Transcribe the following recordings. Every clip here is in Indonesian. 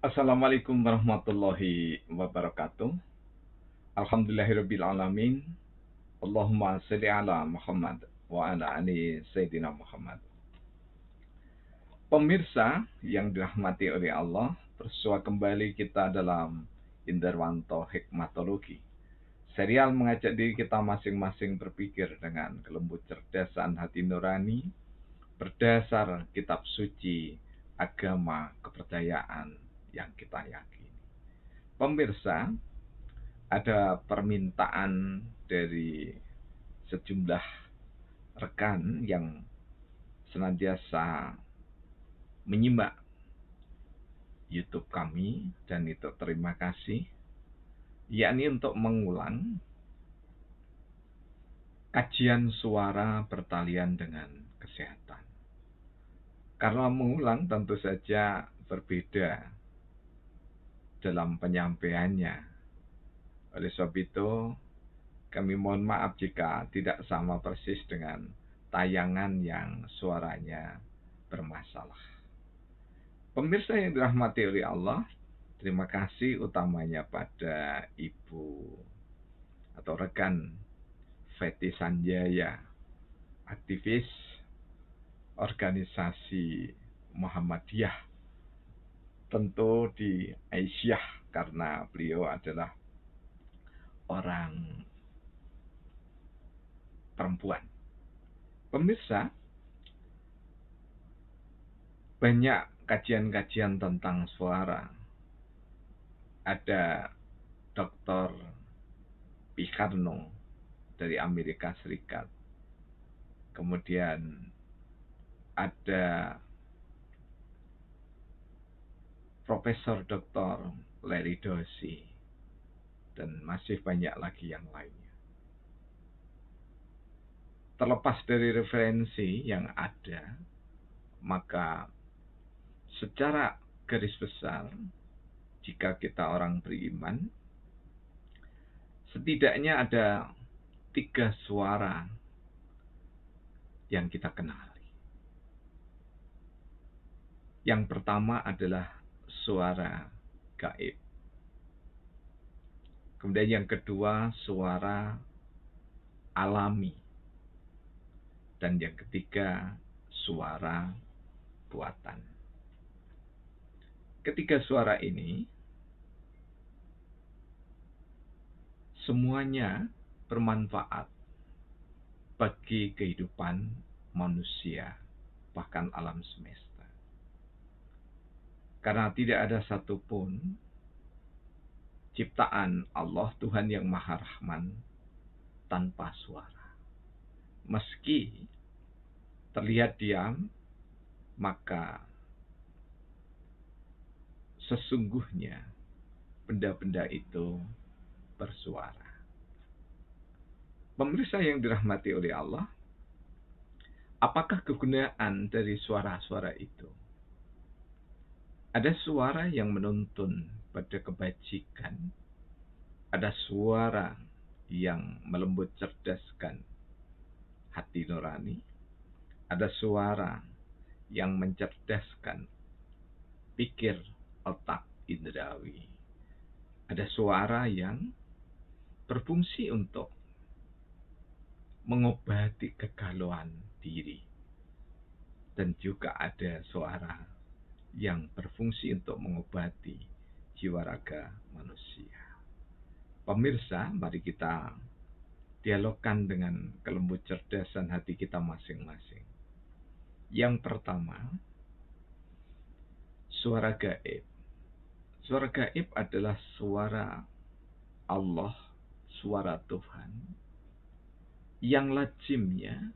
Assalamualaikum warahmatullahi wabarakatuh. Alhamdulillahirabbil alamin. Allahumma shalli ala Muhammad wa ala ali Sayyidina Muhammad. Pemirsa yang dirahmati oleh Allah, bersua kembali kita dalam Indarwanto Hikmatologi. Serial mengajak diri kita masing-masing berpikir dengan kelembut cerdasan hati nurani berdasar kitab suci agama kepercayaan yang kita yakini. Pemirsa, ada permintaan dari sejumlah rekan yang senantiasa menyimak YouTube kami, dan itu terima kasih, yakni untuk mengulang kajian suara pertalian dengan kesehatan. Karena mengulang tentu saja berbeda dalam penyampaiannya. Oleh sebab itu, kami mohon maaf jika tidak sama persis dengan tayangan yang suaranya bermasalah. Pemirsa yang dirahmati oleh Allah, terima kasih utamanya pada Ibu atau rekan Feti Sanjaya, aktivis organisasi Muhammadiyah, tentu di Aisyah, karena beliau adalah orang perempuan. Pemirsa, banyak kajian-kajian tentang suara. Ada Dr. Picarno dari Amerika Serikat. Kemudian ada Profesor Dr. Larry Dossey, dan masih banyak lagi yang lainnya. Terlepas dari referensi yang ada, maka secara garis besar, jika kita orang beriman, setidaknya ada 3 suara yang kita kenali. Yang pertama adalah suara gaib. Kemudian yang kedua, suara alami. Dan yang ketiga, suara buatan. Ketiga suara ini semuanya bermanfaat bagi kehidupan manusia, bahkan alam semesta. Karena tidak ada satupun ciptaan Allah, Tuhan yang Maha Rahman, tanpa suara. Meski terlihat diam, maka sesungguhnya benda-benda itu bersuara. Pemirsa yang dirahmati oleh Allah, apakah kegunaan dari suara-suara itu? Ada suara yang menuntun pada kebajikan, ada suara yang melembut cerdaskan hati nurani, ada suara yang mencerdaskan pikir otak indrawi, ada suara yang berfungsi untuk mengobati kegalauan diri, dan juga ada suara yang berfungsi untuk mengobati jiwa raga manusia. Pemirsa, mari kita dialogkan dengan kelembut cerdasan hati kita masing-masing. Yang pertama, suara gaib. Suara gaib adalah suara Allah, suara Tuhan, yang lazimnya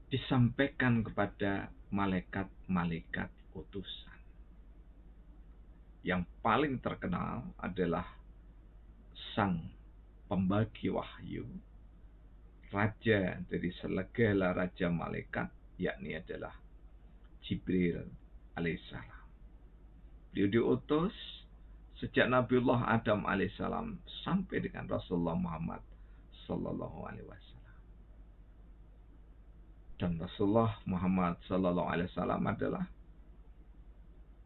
disampaikan kepada malaikat-malaikat utusan. Yang paling terkenal adalah sang pembagi wahyu, raja dari segala raja malaikat, yakni adalah Jibril alaihissalam. Beliau diutus sejak Nabiullah Adam alaihissalam sampai dengan Rasulullah Muhammad sallallahu alaihi wasallam. Dan Rasulullah Muhammad Sallallahu Alaihi Wasallam adalah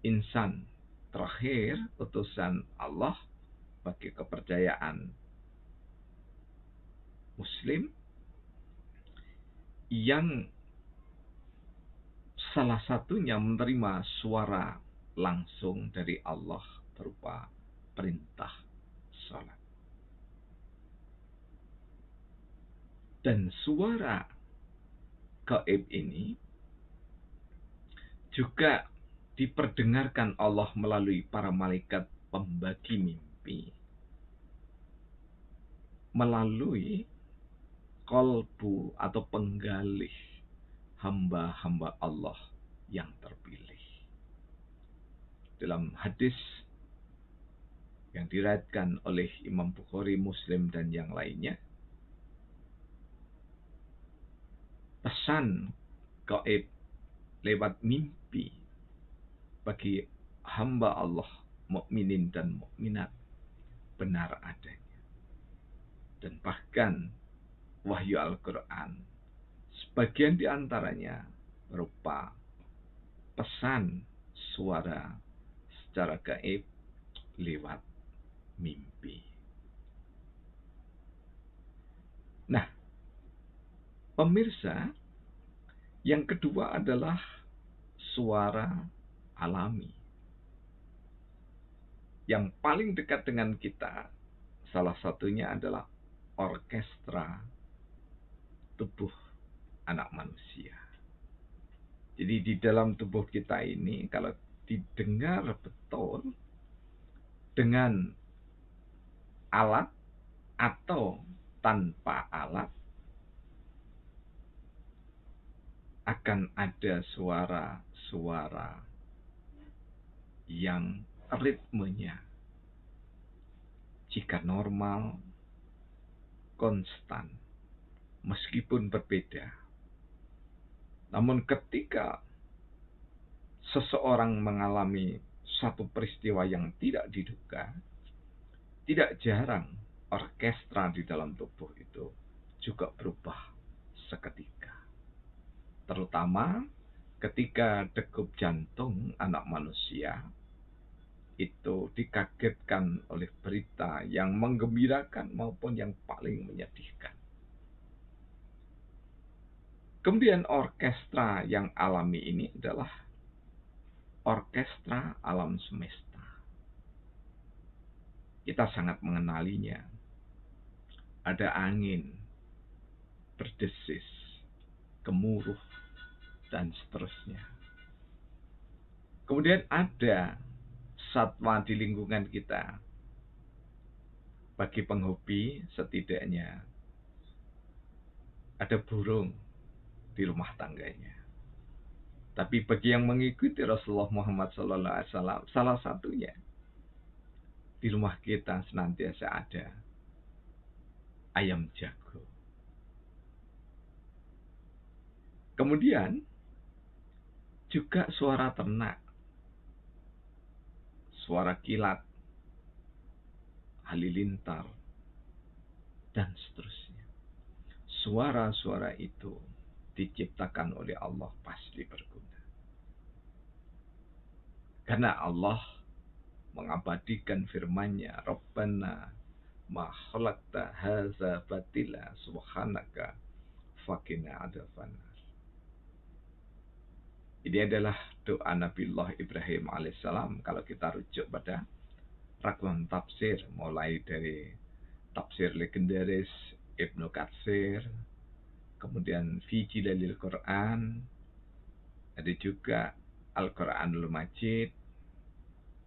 insan terakhir utusan Allah bagi kepercayaan Muslim yang salah satunya menerima suara langsung dari Allah berupa perintah salat. Dan suara gaib ini juga diperdengarkan Allah melalui para malaikat pembagi mimpi, melalui kolbu atau penggalih hamba-hamba Allah yang terpilih. Dalam hadis yang diriwayatkan oleh Imam Bukhari, Muslim, dan yang lainnya, pesan gaib lewat mimpi bagi hamba Allah, mukminin dan mukminat, benar adanya. Dan bahkan wahyu Al-Quran, sebagian di antaranya berupa pesan suara secara gaib lewat mimpi. Nah, pemirsa, yang kedua adalah suara alami. Yang paling dekat dengan kita, salah satunya adalah orkestra tubuh anak manusia. Jadi di dalam tubuh kita ini, kalau didengar betul dengan alat atau tanpa alat, akan ada suara-suara yang ritmenya, jika normal, konstan, meskipun berbeda. Namun ketika seseorang mengalami satu peristiwa yang tidak diduga, tidak jarang orkestra di dalam tubuh itu juga berubah seketika. Terutama ketika degup jantung anak manusia itu dikagetkan oleh berita yang menggembirakan maupun yang paling menyedihkan. Kemudian orkestra yang alami ini adalah orkestra alam semesta. Kita sangat mengenalinya. Ada angin, berdesis, gemuruh, dan seterusnya. Kemudian ada satwa di lingkungan kita. Bagi penghobi setidaknya ada burung di rumah tangganya. Tapi bagi yang mengikuti Rasulullah Muhammad SAW, salah satunya di rumah kita senantiasa ada ayam jago. Kemudian juga suara ternak, suara kilat, halilintar, dan seterusnya. Suara-suara itu diciptakan oleh Allah pasti berguna. Karena Allah mengabadikan firman-Nya, Rabbana ma khalaqta hadza batila subhanaka faqina adzabannar. Ini adalah doa Nabiullah Ibrahim alaihissalam kalau kita rujuk pada ragam tafsir, mulai dari tafsir legendaris Ibnu Katsir, kemudian fi Jilalil Quran, ada juga Al-Quranul Majid,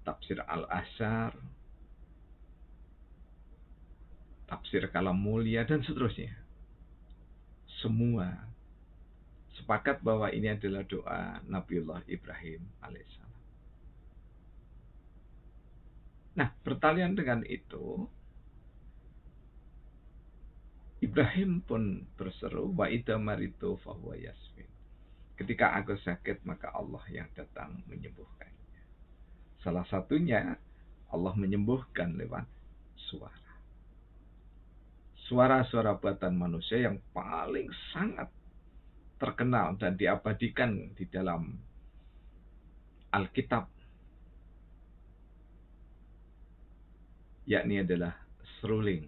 tafsir Al-Asar, tafsir Kalam Mulia, dan seterusnya. Semua sepakat bahwa ini adalah doa Nabiullah Ibrahim alaihissalam. Nah, bertalian dengan itu, Ibrahim pun berseru, wa idza maritu fahuwa yasfin. Ketika aku sakit, maka Allah yang datang menyembuhkannya. Salah satunya Allah menyembuhkan lewat suara. Suara-suara buatan manusia yang paling sangat terkenal dan diabadikan di dalam Alkitab, yakni adalah seruling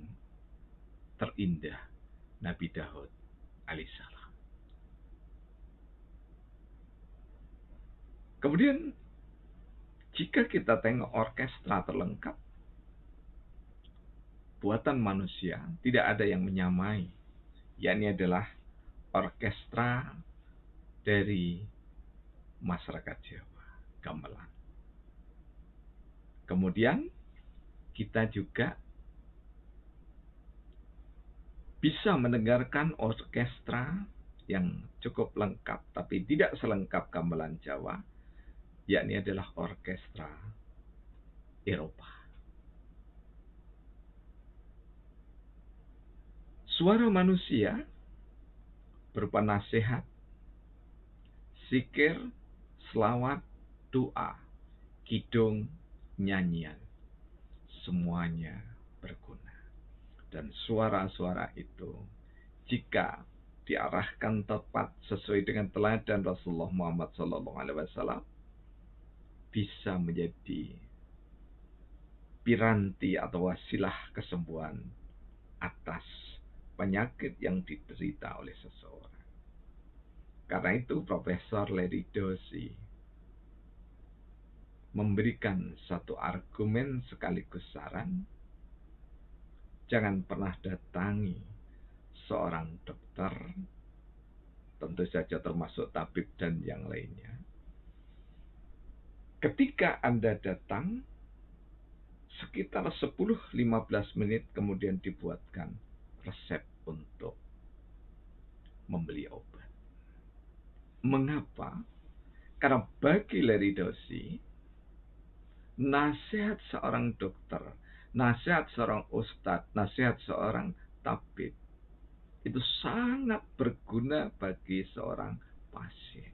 terindah Nabi Daud alaihissalam. Kemudian jika kita tengok orkestra terlengkap buatan manusia, tidak ada yang menyamai, yakni adalah orkestra dari masyarakat Jawa, gamelan. Kemudian kita juga bisa mendengarkan orkestra yang cukup lengkap, tapi tidak selengkap gamelan Jawa, yakni adalah orkestra Eropa. Suara manusia berupa nasihat, zikir, selawat, doa, kidung, nyanyian, semuanya berguna. Dan suara-suara itu jika diarahkan tepat sesuai dengan teladan Rasulullah Muhammad SAW, bisa menjadi piranti atau wasilah kesembuhan atas penyakit yang diderita oleh seseorang. Karena itu Profesor Larry Dossey memberikan satu argumen sekaligus saran, jangan pernah datangi seorang dokter, tentu saja termasuk tabib dan yang lainnya. Ketika Anda datang, sekitar 10-15 menit kemudian dibuatkan resep untuk membeli obat. Mengapa? Karena bagi Larry Dossey, nasihat seorang dokter, nasihat seorang ustadz, nasihat seorang tabib itu sangat berguna bagi seorang pasien.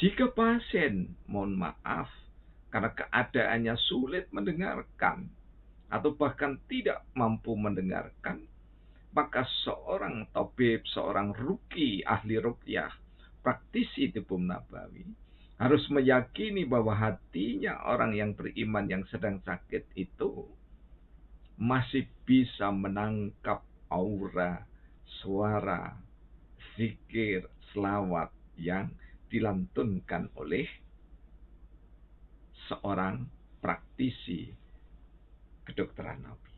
Jika pasien, mohon maaf, karena keadaannya sulit mendengarkan atau bahkan tidak mampu mendengarkan, maka seorang tabib, seorang ruqi, ahli ruqyah, praktisi tibbun nabawi, harus meyakini bahwa hatinya orang yang beriman yang sedang sakit itu masih bisa menangkap aura, suara, zikir, selawat yang dilantunkan oleh seorang praktisi kedokteran Nabi.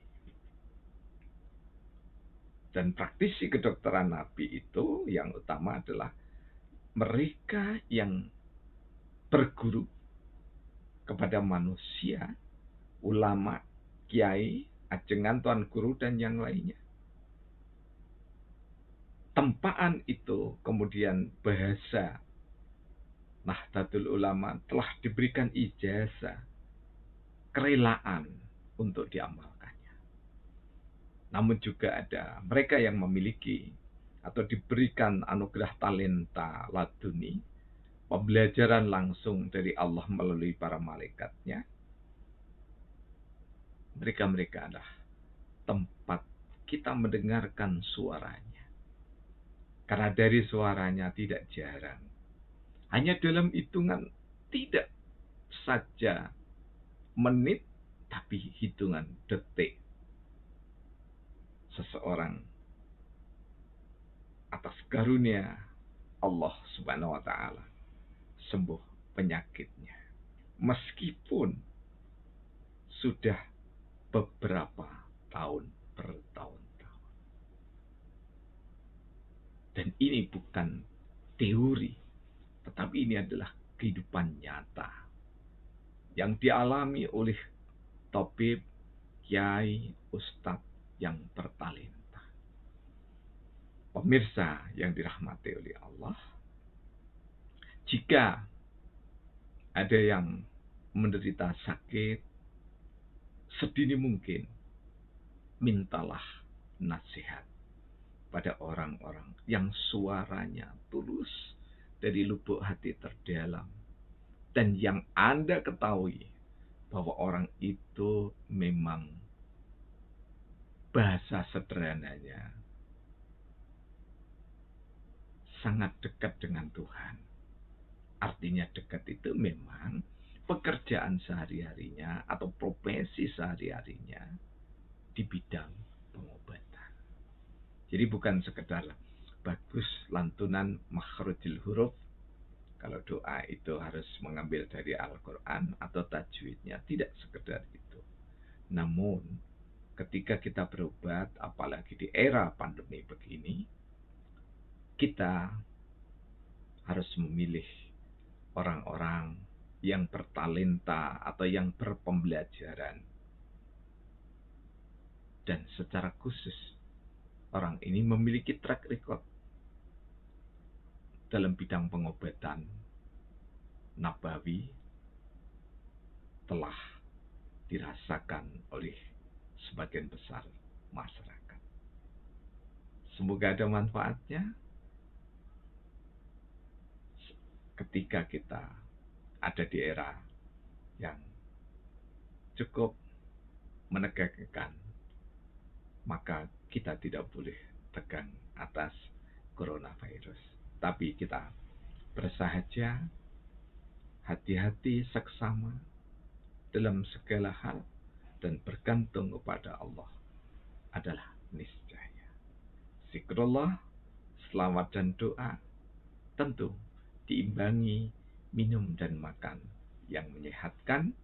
Dan praktisi kedokteran Nabi itu yang utama adalah mereka yang berguru kepada manusia, ulama, kiai, ajengan, tuan guru, dan yang lainnya. Tempaan itu kemudian bahasa Nahdlatul Ulama telah diberikan ijazah, kerelaan untuk diamalkannya. Namun juga ada mereka yang memiliki atau diberikan anugerah talenta laduni, pembelajaran langsung dari Allah melalui para malaikatnya. Mereka-mereka adalah tempat kita mendengarkan suaranya. Karena dari suaranya tidak jarang, hanya dalam hitungan tidak saja menit, tapi hitungan detik, seseorang atas karunia Allah Subhanahu wa Ta'ala sembuh penyakitnya, meskipun sudah beberapa tahun bertahun-tahun. Dan ini bukan teori, tetapi ini adalah kehidupan nyata yang dialami oleh tabib, kiai, ustadz yang bertalenta. Pemirsa yang dirahmati oleh Allah, jika ada yang menderita sakit, sedini mungkin mintalah nasihat pada orang-orang yang suaranya tulus dari lubuk hati terdalam, dan yang Anda ketahui bahwa orang itu memang bahasa sederhananya sangat dekat dengan Tuhan. Artinya dekat itu memang pekerjaan sehari-harinya atau profesi sehari-harinya di bidang pengobatan. Jadi bukan sekedar bagus lantunan makhrajul huruf. Kalau doa itu harus mengambil dari Al-Quran atau tajwidnya, tidak sekedar itu. Namun, ketika kita berobat, apalagi di era pandemi begini, kita harus memilih orang-orang yang bertalenta atau yang berpembelajaran. Dan secara khusus, orang ini memiliki track record dalam bidang pengobatan nabawi telah dirasakan oleh sebagian besar masyarakat. Semoga ada manfaatnya ketika kita ada di era yang cukup menegangkan, maka kita tidak boleh tegang atas coronavirus. Tapi kita bersahaja, hati-hati, seksama dalam segala hal, dan bergantung kepada Allah adalah niscaya. Zikrullah, selawat dan doa tentu diimbangi minum dan makan yang menyehatkan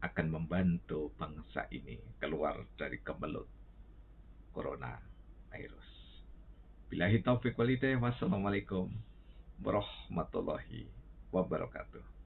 akan membantu bangsa ini keluar dari kemelut corona virus. Billahi taufiq wal hidayah. Wassalamualaikum warahmatullahi wabarakatuh.